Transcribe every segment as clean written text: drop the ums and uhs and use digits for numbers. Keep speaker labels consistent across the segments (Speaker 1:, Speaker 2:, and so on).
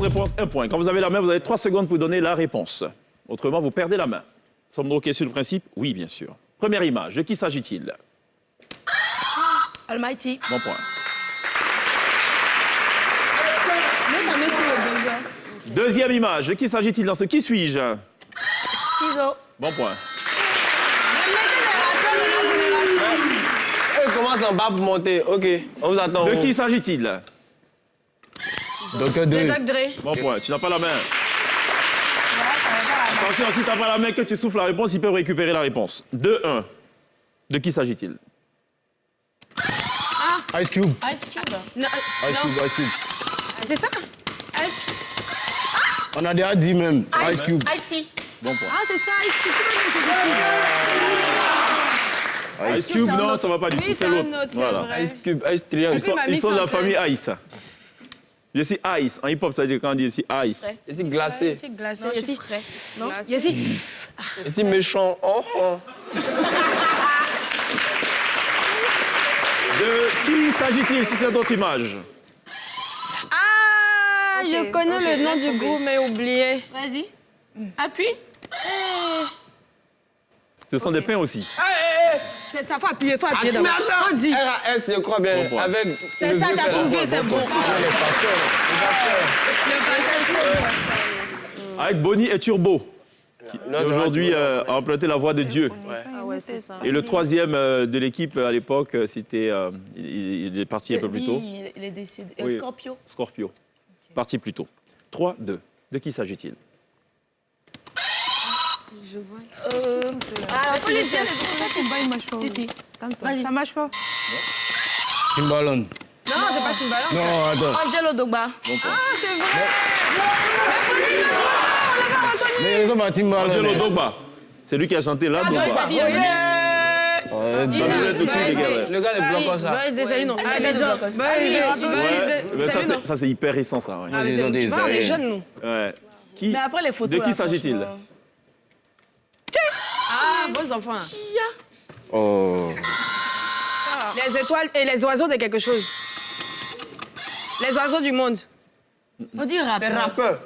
Speaker 1: réponse, 1 point. Quand vous avez la main, vous avez 3 secondes pour donner la réponse. Autrement, vous perdez la main. Sommes-nous OK sur le principe? Oui, bien sûr. Première image, de qui s'agit-il?
Speaker 2: Almighty.
Speaker 1: Bon point.
Speaker 3: Mets ta main sur le buzzer.
Speaker 1: Deuxième image, de qui s'agit-il dans ce Qui suis-je?
Speaker 2: Tizo.
Speaker 1: Bon point.
Speaker 3: Mais mettez les rappeurs de notre génération.
Speaker 4: Elle commence en bas pour monter. OK, on vous attend.
Speaker 1: De qui s'agit-il?
Speaker 5: Dr.
Speaker 3: De
Speaker 5: Dre.
Speaker 3: Dr. Dre.
Speaker 1: Bon point, tu n'as pas la main. Attention, si tu n'as pas la main, que tu souffles la réponse, ils peuvent récupérer la réponse. 2-1. De qui s'agit-il?
Speaker 5: Ice Cube.
Speaker 2: Ice Cube.
Speaker 3: Non,
Speaker 5: Ice Cube, Ice Cube.
Speaker 3: c'est ça. Ice.
Speaker 5: On a déjà dit même. Ice Cube.
Speaker 2: Ice-T.
Speaker 1: Bon point.
Speaker 3: Ah, c'est ça, Ice.
Speaker 1: Ice Cube, non, ça va pas du tout,
Speaker 3: Oui,
Speaker 1: c'est
Speaker 3: c'est un
Speaker 1: l'autre.
Speaker 3: autre, c'est
Speaker 1: Voilà.
Speaker 3: vrai.
Speaker 4: Ice Cube, Ice Triangle.
Speaker 1: Ils sont de la famille Ice. Je suis Ice. En hip-hop, ça veut dire quand on dit ici Ice.
Speaker 4: Ici glacé.
Speaker 3: C'est glacé.
Speaker 2: Non, je suis
Speaker 3: Ici.
Speaker 2: frais. Non.
Speaker 3: Ici.
Speaker 4: Ici méchant. Oh, oh.
Speaker 1: De qui s'agit-il si c'est d'autres images?
Speaker 3: Ah, je connais le nom du groupe, mais oublié.
Speaker 2: Vas-y. Appuie.
Speaker 1: Ce sont des pains aussi.
Speaker 3: C'est ça, faut appuyer
Speaker 4: Mais
Speaker 3: d'abord.
Speaker 4: attends,
Speaker 3: On dit.
Speaker 4: RAS, je crois bien.
Speaker 1: Bon point.
Speaker 4: Avec.
Speaker 3: C'est
Speaker 4: le
Speaker 3: ça,
Speaker 4: vieux
Speaker 3: t'as
Speaker 4: père.
Speaker 3: trouvé, c'est bon.
Speaker 4: Les pasteurs.
Speaker 3: Le pasteur,
Speaker 1: Avec Bonnie et Turbo, qui
Speaker 4: Non, c'est
Speaker 1: aujourd'hui
Speaker 4: vrai,
Speaker 1: a emprunté la voix de Dieu.
Speaker 3: Ah ouais, c'est ça.
Speaker 1: Et le troisième de l'équipe à l'époque, c'était. Il est parti un peu plus tôt.
Speaker 2: Il est décédé.
Speaker 1: Oui.
Speaker 2: Scorpio.
Speaker 1: Scorpio. Parti plus tôt. 3-2. De qui s'agit-il?
Speaker 2: Ah,
Speaker 3: Faut les dire,
Speaker 2: Si, si. Vas-y.
Speaker 3: ça marche pas.
Speaker 5: Timbaland.
Speaker 3: Non, c'est pas Timbaland.
Speaker 5: Non, attends.
Speaker 2: Angelo Dogba.
Speaker 1: Bon point.
Speaker 3: C'est vrai.
Speaker 5: Mais ils sont pas Timbaland.
Speaker 1: Angelo Dogba. C'est lui qui a chanté là, Dogba.
Speaker 5: Ouais,
Speaker 1: Ça devait être le truc, les gars. Ouais.
Speaker 4: Le gars, il bloque comme ça.
Speaker 3: C'est lui, non. Ah, mais
Speaker 1: Mais ça, c'est hyper récent, ça. Ouais.
Speaker 5: Ils ont des
Speaker 3: Tu vois, on est
Speaker 5: ailes.
Speaker 3: jeunes, nous.
Speaker 1: Ouais. Qui...
Speaker 2: Mais après les photos.
Speaker 1: De qui
Speaker 2: là,
Speaker 1: s'agit-il?
Speaker 2: franchement.
Speaker 3: Ah, beaux enfants.
Speaker 5: Oh.
Speaker 3: Les étoiles et les oiseaux de quelque chose. Les oiseaux du monde.
Speaker 2: On dit rap.
Speaker 4: C'est rappeur.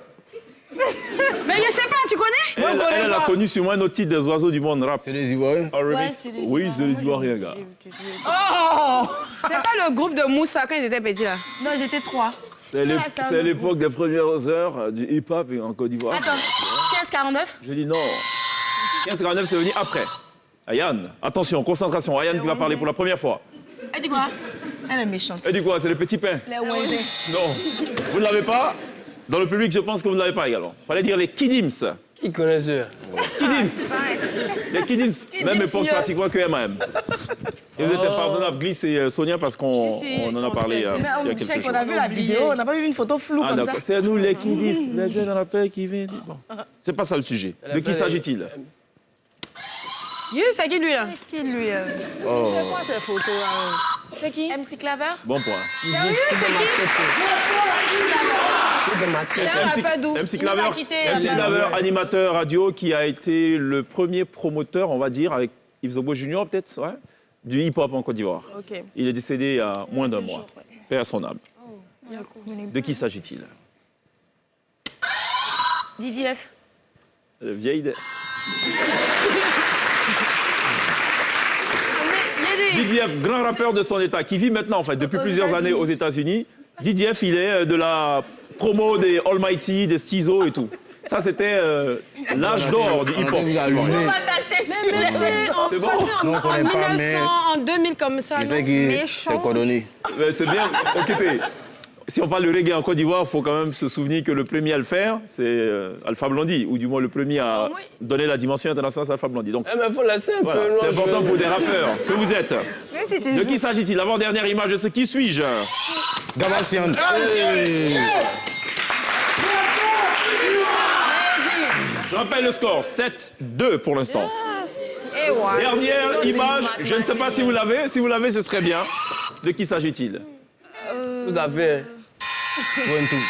Speaker 3: Mais je sais pas, tu connais?
Speaker 1: Elle a connu sur moi un autre titre des oiseaux du monde rap.
Speaker 5: C'est des Ivoiriens.
Speaker 1: Un remix.
Speaker 2: Ouais, c'est des
Speaker 1: Oui, c'est les Ivoiriens, gars.
Speaker 2: Oh
Speaker 3: C'est pas le groupe de Moussa quand ils étaient petits, là.
Speaker 2: Non, j'étais 3.
Speaker 1: C'est
Speaker 2: Ça, c'est un
Speaker 1: c'est
Speaker 2: autre
Speaker 1: l'époque des premières heures du hip-hop en Côte d'Ivoire.
Speaker 2: Attends, 15-49.
Speaker 1: Je dis non. 1549, c'est venu après. Ayane, attention, concentration. Ayane qui va parler pour la première fois.
Speaker 2: Elle dit quoi? Elle est méchante.
Speaker 1: Elle dit quoi? C'est les petits pains?
Speaker 2: Les Wendé.
Speaker 1: Non. Vous ne l'avez pas? Dans le public, je pense que vous ne l'avez pas également. Fallait dire les Kidims.
Speaker 4: Qui connaît ça?
Speaker 1: Kidims. Les Kidims. Même époque
Speaker 2: mieux.
Speaker 1: pratiquement que M.A.M. Et vous êtes impardonnable, Glisse et Sonia, parce qu'on
Speaker 3: Si, si,
Speaker 1: on en a
Speaker 3: on
Speaker 1: parlé
Speaker 3: sait,
Speaker 1: il y
Speaker 2: Mais
Speaker 1: a
Speaker 2: on
Speaker 1: quelques
Speaker 2: sait
Speaker 1: jours.
Speaker 2: qu'on a vu la vidéo, on n'a pas vu une photo floue
Speaker 1: Ah
Speaker 2: comme ça.
Speaker 1: d'accord, c'est nous les Kidims, les jeunes rappeurs qui viennent. Bon. C'est pas ça le sujet. De qui s'agit-il?
Speaker 3: C'est qui, lui, là?
Speaker 2: Qui lui
Speaker 5: Oh.
Speaker 2: C'est quoi ces photos là?
Speaker 3: C'est qui?
Speaker 2: MC Claver.
Speaker 1: Bon point.
Speaker 4: C'est de ma tête.
Speaker 3: C'est un rappeur d'où?
Speaker 1: MC Claver,
Speaker 2: Il nous a quittés,
Speaker 1: MC
Speaker 2: Alain.
Speaker 1: Claver, animateur radio qui a été le premier promoteur, on va dire, avec Yves Zobo Junior peut-être, ouais, du hip-hop en Côte d'Ivoire.
Speaker 3: OK.
Speaker 1: Il est décédé il y a moins d'un mois. Paix à son âme. De qui s'agit-il?
Speaker 2: Didier F.
Speaker 1: Le vieil... Didier F, grand rappeur de son état, qui vit maintenant, en fait, depuis plusieurs années aux États-Unis. Didier F, il est de la promo des Almighty, des Stizo et tout. Ça, c'était l'âge d'or du hip-hop.
Speaker 5: Vous allumez.
Speaker 2: Attaché
Speaker 1: C'est bon.
Speaker 5: Non, on
Speaker 3: En
Speaker 5: connaît pas,
Speaker 3: 1900,
Speaker 5: mais
Speaker 3: en 2000, comme ça.
Speaker 5: je sais
Speaker 3: non?
Speaker 5: que
Speaker 3: Méchant.
Speaker 5: c'est coordonné.
Speaker 1: Mais c'est bien. Écoutez, si on parle de reggae en Côte d'Ivoire, il faut quand même se souvenir que le premier à le faire, c'est Alpha Blondy, ou du moins le premier à
Speaker 3: oui.
Speaker 1: donner la dimension internationale, c'est Alpha Blondy. Donc,
Speaker 4: Eh, mais faut laisser un
Speaker 1: voilà,
Speaker 4: peu.
Speaker 1: c'est
Speaker 4: non,
Speaker 1: important
Speaker 4: je-
Speaker 1: pour des rappeurs que vous êtes. De qui s'agit-il? L'avant-dernière image de ce qui suis-je?
Speaker 5: Dabassian.
Speaker 1: Je rappelle le score, 7-2 pour l'instant.
Speaker 2: Et ouais.
Speaker 1: Dernière image, je ne sais pas si vous l'avez. Si vous l'avez, ce serait bien. De qui s'agit-il?
Speaker 4: Vous avez.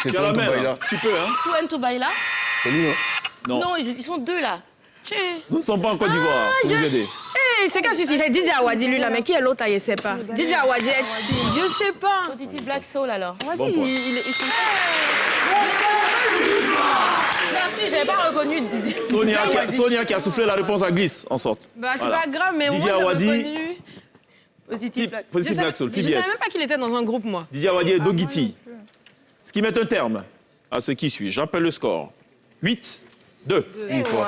Speaker 5: C'est
Speaker 1: Tu as la
Speaker 5: toi,
Speaker 1: main,
Speaker 5: Baila.
Speaker 1: là. Tu peux, hein?
Speaker 2: Tout and to Baila.
Speaker 5: C'est lui, non?
Speaker 1: Non.
Speaker 2: Non, ils sont deux là.
Speaker 1: Nous ne sommes pas en Côte d'Ivoire pour vous aider.
Speaker 3: c'est quand c'est Didier Awadi, lui, là, mais qui est l'autre, je sais pas. Didier Awadi est je sais pas.
Speaker 2: Positive Black Soul alors.
Speaker 3: Awadi,
Speaker 1: Bon point.
Speaker 2: Merci, j'avais pas reconnu Didier.
Speaker 1: Sonia qui a soufflé la réponse à Glisse, en sorte.
Speaker 3: Bah, c'est
Speaker 1: Voilà.
Speaker 3: pas grave, mais
Speaker 1: Didier
Speaker 3: moi, j'ai
Speaker 1: Awadi.
Speaker 3: reconnu.
Speaker 2: Positive Black Soul.
Speaker 1: Positive Black Soul,
Speaker 3: Je savais même
Speaker 1: PBS.
Speaker 3: pas qu'il était dans un groupe, moi.
Speaker 1: Didier Awadi et Dogiti. Ce qui met un terme à ce qui suit. J'appelle le score. 8-2.
Speaker 5: Une fois.